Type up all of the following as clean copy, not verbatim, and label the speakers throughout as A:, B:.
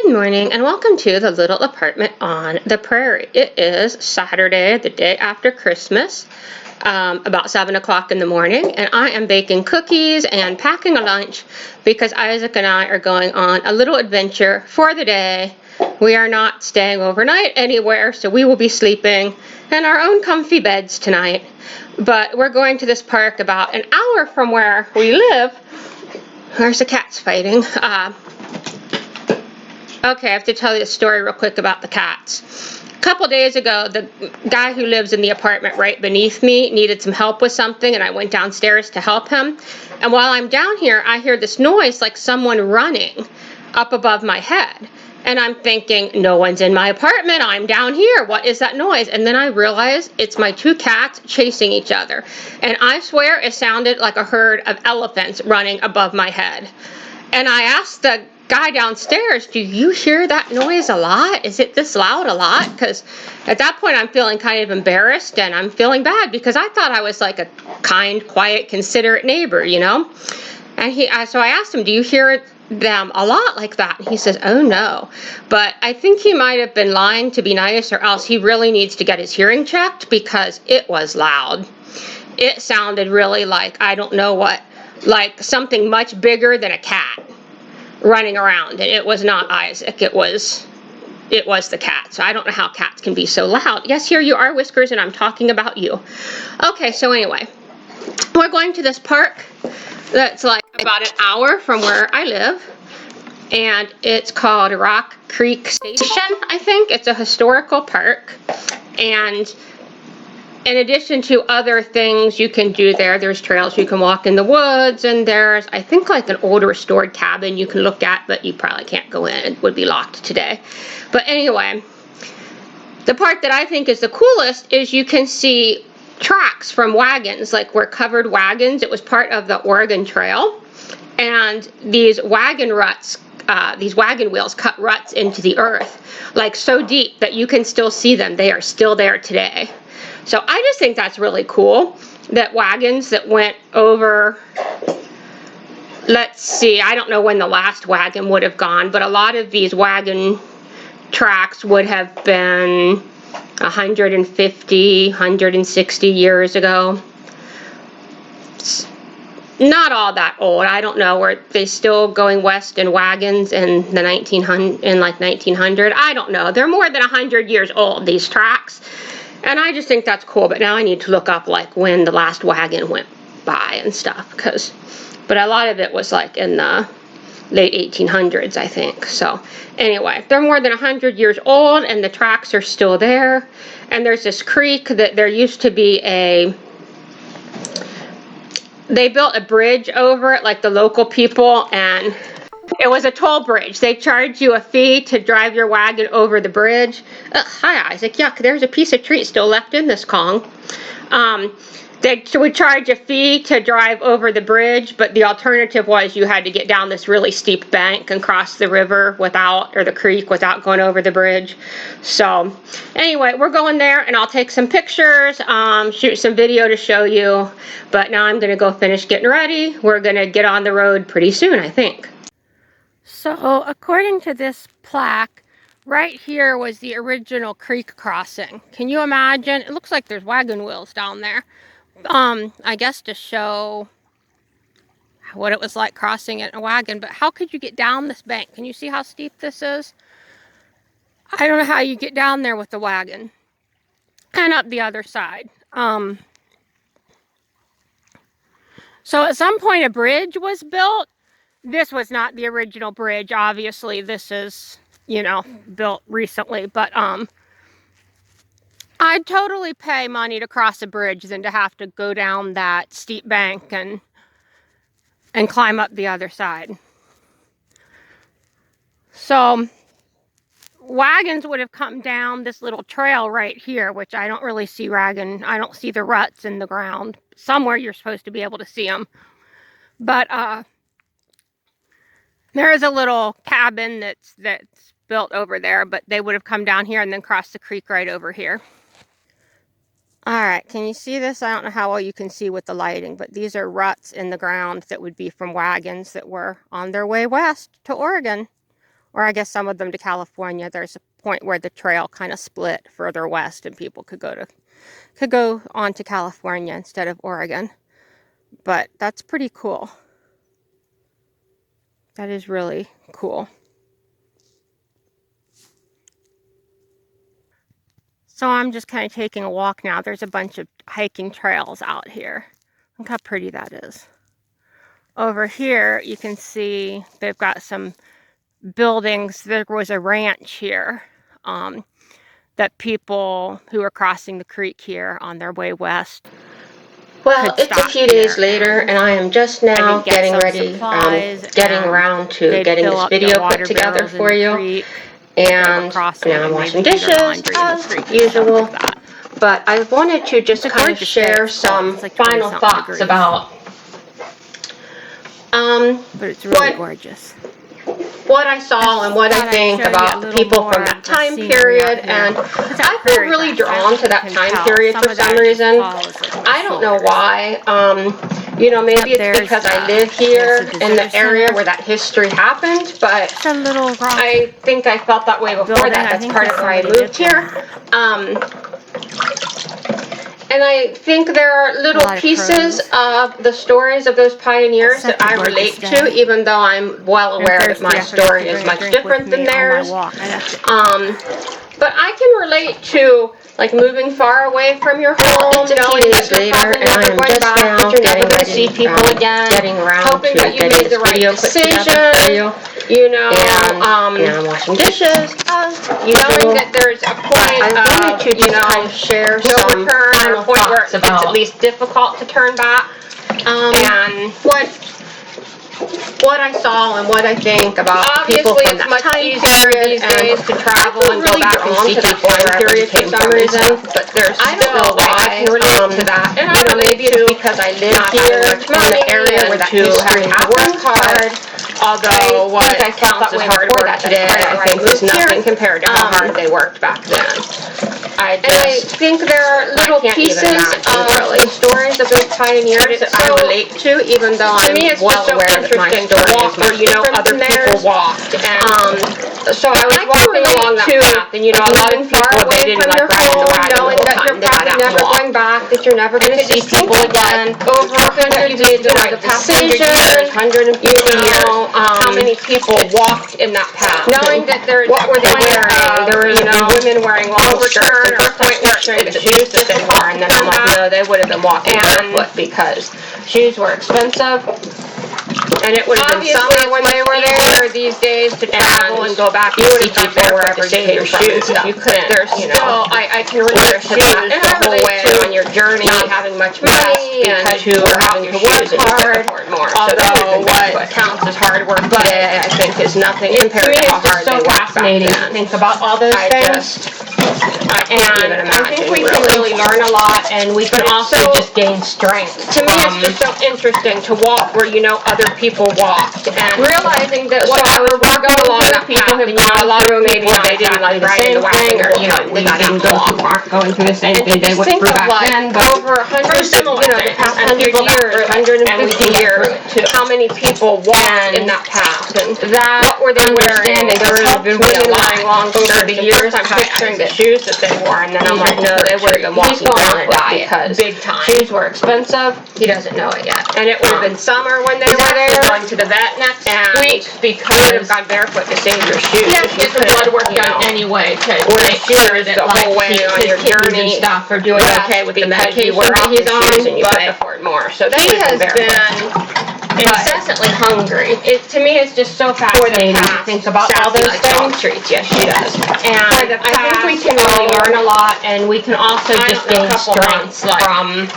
A: Good morning and welcome to the little apartment on the prairie. It is Saturday, the day after Christmas, about 7 o'clock in the morning, and I am baking cookies and packing a lunch because Isaac and I are going on a little adventure for the day. We are not staying overnight anywhere, so we will be sleeping in our own comfy beds tonight. But we're going to this park about an hour from where we live. There's the cats fighting. Okay, I have to tell you a story real quick about the cats. A couple days ago, the guy who lives in the apartment right beneath me needed some help with something, and I went downstairs to help him. And while I'm down here, I hear this noise like someone running up above my head. And I'm thinking, no one's in my apartment, I'm down here, what is that noise? And then I realize it's my two cats chasing each other. And I swear it sounded like a herd of elephants running above my head. And I asked the guy downstairs, do you hear that noise a lot? Is it this loud a lot? Because at that point I'm feeling kind of embarrassed and I'm feeling bad because I thought I was like a kind, quiet, considerate neighbor, you know? And so I asked him, do you hear them a lot like that? And he says, oh no. But I think he might have been lying to be nice, or else he really needs to get his hearing checked because it was loud. It sounded really like, I don't know what, like something much bigger than a cat running around, and it was not Isaac, it was the cat. So I don't know how cats can be so loud. Yes, here you are, Whiskers, and I'm talking about you. Okay, so anyway, we're going to this park that's like about an hour from where I live, and it's called Rock Creek Station, I think. It's a historical park, and in addition to other things you can do there, there's trails you can walk in the woods, and there's, I think, like an old restored cabin you can look at, but you probably can't go in. It would be locked today. But anyway, the part that I think is the coolest is you can see tracks from wagons, like were covered wagons. It was part of the Oregon Trail, and these wagon ruts, these wagon wheels cut ruts into the earth, like so deep that you can still see them. They are still there today. So I just think that's really cool, that wagons that went over, let's see, I don't know when the last wagon would have gone, but a lot of these wagon tracks would have been 150, 160 years ago. It's not all that old. I don't know, were they still going west in wagons in the 1900? I don't know. They're more than 100 years old, these tracks. And I just think that's cool, but now I need to look up like when the last wagon went by and stuff, but a lot of it was like in the late 1800s, I think. So anyway, they're more than 100 years old and the tracks are still there. And there's this creek that there used to be they built a bridge over it, like the local people, and it was a toll bridge. They charge you a fee to drive your wagon over the bridge. Hi, Isaac. Yuck, there's a piece of treat still left in this Kong. They would charge a fee to drive over the bridge, but the alternative was you had to get down this really steep bank and cross the river or the creek without going over the bridge. So anyway, we're going there, and I'll take some pictures, shoot some video to show you. But now I'm going to go finish getting ready. We're going to get on the road pretty soon, I think. So, according to this plaque, right here was the original creek crossing. Can you imagine? It looks like there's wagon wheels down there. I guess to show what it was like crossing it in a wagon. But how could you get down this bank? Can you see how steep this is? I don't know how you get down there with the wagon. And up the other side. So at some point a bridge was built. This was not the original bridge, obviously. This is, you know, built recently. But I'd totally pay money to cross a bridge than to have to go down that steep bank and climb up the other side. So wagons would have come down this little trail right here, which I don't really see I don't see the ruts in the ground. Somewhere you're supposed to be able to see them. But there is a little cabin that's built over there, but they would have come down here and then crossed the creek right over here. All right, can you see this? I don't know how well you can see with the lighting, but these are ruts in the ground that would be from wagons that were on their way west to Oregon, or I guess some of them to California. There's a point where the trail kind of split further west, and people could go on to California instead of Oregon. But that's pretty cool. That is really cool. So I'm just kind of taking a walk now. There's a bunch of hiking trails out here. Look how pretty that is. Over here, you can see they've got some buildings. There was a ranch here that people who are crossing the creek here on their way west.
B: Well, it's a few days later, and I am just now getting ready, getting around to getting this video put together for you. And now I'm washing dishes, as usual. But I wanted to just kind of share some final thoughts about
A: but it's really gorgeous.
B: What I saw and what I think about the people from that time period, and I feel really drawn to that time period for some reason. I don't know why. You know, maybe it's because I live here in the area where that history happened, but I think I felt that way before that. That's part of why I moved here. And I think there are little pieces of the stories of those pioneers that I relate to, even though I'm well aware that my story is much different than theirs. But I can relate to, like, moving far away from your home, knowing that you're probably never going back, that you're never going to see people again, hoping that you made the right decision, you know, and I'm washing dishes, knowing that there's a point of, you know, share no return, or a point where it's at least difficult to turn back, and what I saw and what I think about people from that time period, and these days to travel and go back and see that time period for some reason. But there's I don't know why I can relate to that. And I don't know, maybe it's because I live here in the area where that history happened. Although what counts as hard work today, I think is nothing compared to how hard they worked back then. I think there are little pieces of the stories of those pioneers that I relate to, even though I'm well aware that my story is much different other people walked. And so I was walking along that path, and you know, a lot of people, they didn't like riding the wagon knowing that you're probably never going back, that you're never going to see people again. Over 100 years of the decision, 150 years, how many people walked in that path? Knowing that there's what were they wearing? There were, you know, women wearing long skirts. And first I pictured the shoes that they wore, and then I'm like, no, they would have been walking barefoot because shoes were expensive. And it would have been summer when they were there these days to travel and go back and see people wherever you take your shoes. You couldn't, there's, you know, I can relate to that and I relate to on your journey not having much money and you were having to work hard. Although what counts as hard work today, I think, is nothing compared to how hard they worked back then. Think about all those things. And I think we can really learn a lot, and we can also just gain strength. To me, it's just so interesting to walk where, you know, other people walked, and realizing that whatever we're going along that path, and, you know, a lot of maybe they didn't like the same thing, or, you know, we didn't aren't going through the same thing they went through back then, but over 100, you know, the past 100 years, 150 years, how many people walked in that path, and that, what were they wearing? There have been women wearing long skirts over the years. I'm picturing the shoes that they wore, and then I'm like, no, they would have been walking barefoot because big time. Shoes were expensive. He doesn't know it yet. And it would have been summer when they were there. Going to the vet next week because you would have gone barefoot to save your shoes. You have to get the blood work done anyway to make sure that the whole way on your journey stuff are doing okay with the medication that he's on, and you can afford more. So he has been incessantly hungry. To me, it's just so fascinating to think about all those things. Treats. Yes, she does. And I think we can really learn a lot, and we can also just gain strength from.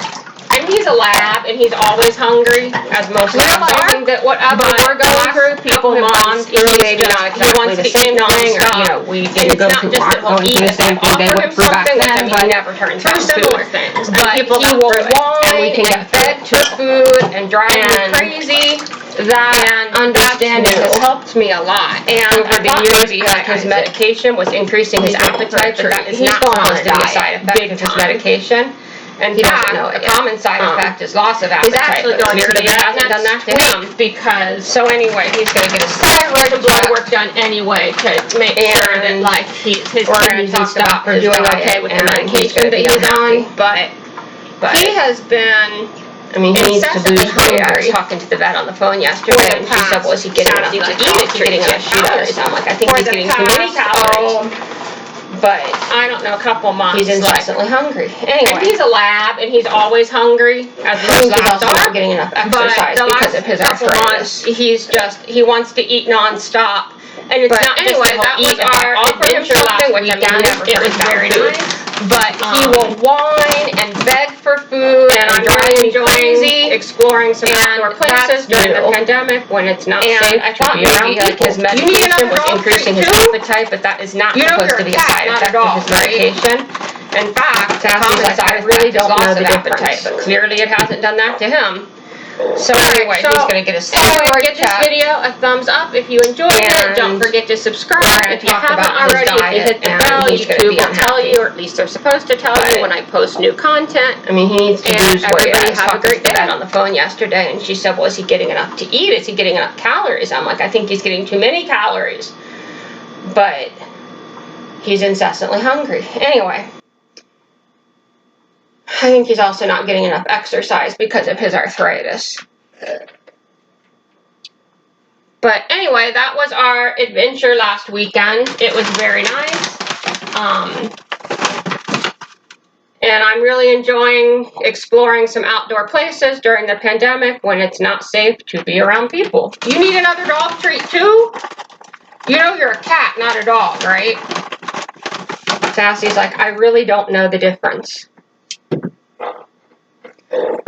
B: And he's a lab, and he's always hungry, as most labs are. Realizing that whatever we're going through, people have gone through maybe not exactly the same thing, or, you know, we didn't go through the same thing they went through back then, but never turns out similar things. But people he will whine, and we can get fed to food, and drive me crazy. That understanding has helped me a lot. And over the years, his medication was increasing his appetite, but that is not caused to be a side effect of his medication.
A: In
B: he
A: fact,
B: doesn't know it
A: a
B: yet.
A: common side effect is loss of
B: He's
A: appetite.
B: actually
A: but
B: going to the
A: clearly it
B: vet
A: hasn't done that to
B: next
A: him.
B: because
A: So anyway, he's going to get his thyroid and blood work done anyway to make sure that like his parents talked about
B: for
A: his
B: doing
A: diet
B: okay
A: with
B: and
A: the medication that
B: he's
A: he's
B: unhappy.
A: on, but he has been
B: I mean, he needs to lose
A: incessantly hungry. I was
B: weight.
A: talking to the vet on the phone yesterday, and she said, "Well, is he getting enough to eat? Is he getting enough calories?" I'm like, "I think he's getting too many calories." But I don't know, a couple months.
B: He's incessantly hungry.
A: Anyway, and he's a lab, and he's always hungry, as most
B: he's
A: labs
B: also
A: are.
B: not getting enough
A: But
B: exercise
A: the
B: because
A: last
B: of his
A: couple
B: arthritis.
A: months, he wants to eat nonstop. And it's
B: But
A: not
B: anyway,
A: just
B: that
A: that
B: was our adventure last weekend.
A: It was very nice. But he
B: Um,
A: will whine and beg for food, and I'm really enjoying exploring some outdoor places during the pandemic when it's not safe. I thought maybe like his medication was increasing his appetite, but that is not supposed to be a side effect of his medication. In fact, the common side effect is loss of appetite, but clearly it hasn't done that to him. So anyway, he's going to get his thyroid
B: give this
A: checked.
B: video
A: A thumbs up if you enjoyed it. Don't forget to subscribe if you haven't already. If you hit the bell, YouTube will tell you, or at least they're supposed to tell you when I post new content.
B: I mean, he needs to
A: And
B: lose weight.
A: everybody have a great day. On the phone yesterday, and she said, "Well, is he getting enough to eat? Is he getting enough calories?" I'm like, "I think he's getting too many calories." But he's incessantly hungry. Anyway. I think he's also not getting enough exercise because of his arthritis. But anyway, that was our adventure last weekend. It was very nice. And I'm really enjoying exploring some outdoor places during the pandemic when it's not safe to be around people. You need another dog treat too? You know you're a cat, not a dog, right? Sassy's like, I really don't know the difference.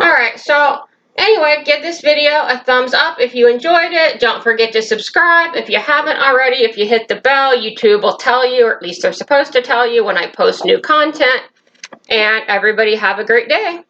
A: Alright, so anyway, give this video a thumbs up if you enjoyed it. Don't forget to subscribe if you haven't already. If you hit the bell, YouTube will tell you, or at least they're supposed to tell you when I post new content. And everybody have a great day.